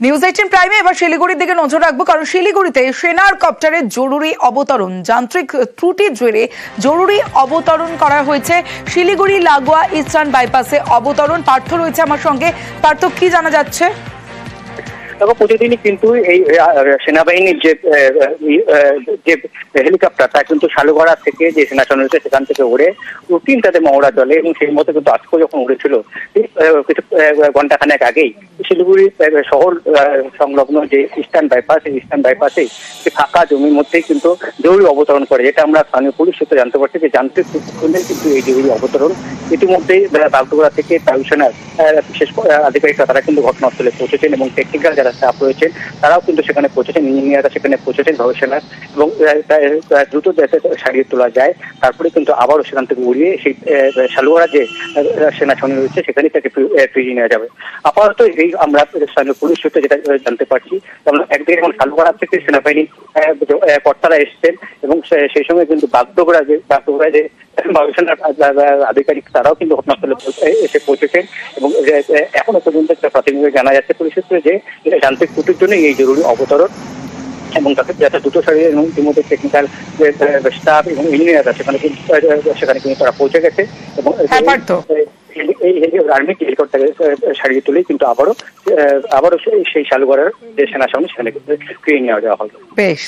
News 18 প্রাইমে এবার শিলিগুড়ির দিকে নজর রাখবো, কারণ শিলিগুড়িতে সেনার কপ্টারের জরুরি অবতরণ, যান্ত্রিক ত্রুটির জেরে জরুরি অবতরণ করা হয়েছে। শিলিগুড়ি লাগোয়া ইস্টার্ন বাইপাসে অবতরণ। পার্থ রয়েছে আমার সঙ্গে। পার্থ, কি জানা যাচ্ছে? প্রতিদিনই কিন্তু এই সেনাবাহিনীর যে হেলিকপ্টার তা কিন্তু শালুগড়া থেকে যে সেনা সৈন্য রয়েছে সেখান থেকে উড়ে রুটিন তাদের মহড়া চলে, এবং সেই মতো কিন্তু আজকে যখন উড়েছিল কিছু ঘন্টাখানেক আগেই শিলিগুড়ি শহর সংলগ্ন যে ইস্টার্ন বাইপাস, এই ইস্টার্ন বাইপাসে ফাঁকা জমির মধ্যেই কিন্তু জরুরি অবতরণ করে, যেটা আমরা স্থানীয় পুলিশ সূত্রে জানতে পারছি যে যান্ত্রিক ত্রুটির কিন্তু এই জরুরি অবতরণ। ইতিমধ্যেই বাগডোগরা থেকে বায়ুসেনার বিশেষ আধিকারিকরা তারা কিন্তু ঘটনাস্থলে পৌঁছেছেন, এবং টেকনিক্যাল যারা স্টাফ রয়েছেন তারাও কিন্তু সেখানে পৌঁছেছেন, ইঞ্জিনিয়াররা সেখানে পৌঁছেছেন বায়ুসেনার, এবং দ্রুত যাতে সারিয়ে তোলা যায়। তারপরে কিন্তু আবারও সেখান থেকে উড়িয়ে সেই শালুগড়া যে সেনা সৈন্য রয়েছে সেখানে তাকে ফিরিয়ে নেওয়া যাবে। আপাতত এই আমরা স্থানীয় পুলিশ সূত্রে যেটা জানতে পারছি, একদিকে যেমন শালুগড়া থেকে সেনাবাহিনী কর্তারা এসছেন, এবং সেই সময় কিন্তু বাগডোগরা যে বায়ুসেনার আধিকারিক তারাও কিন্তু ঘটনাস্থলে এসে পৌঁছেছেন, এবং এখনো পর্যন্ত প্রাথমিকভাবে জানা যাচ্ছে পুলিশ সূত্রে যে যান্ত্রিক ত্রুটির জন্য এই জরুরি অবতরণ, এবং তাকে যাতে দ্রুত সারিয়ে, এবং ইতিমধ্যে টেকনিক্যাল স্টাফ এবং ইঞ্জিনিয়াররা সেখানে কিন্তু তারা পৌঁছে গেছে, এবং এই আর্মি হেলিকপ্টারে সারিয়ে তুলেই কিন্তু আবারও সেই শালুগড়ার যে সেনা সামনে সেখানে ফিরিয়ে নেওয়া যাওয়া হবে। বেশ।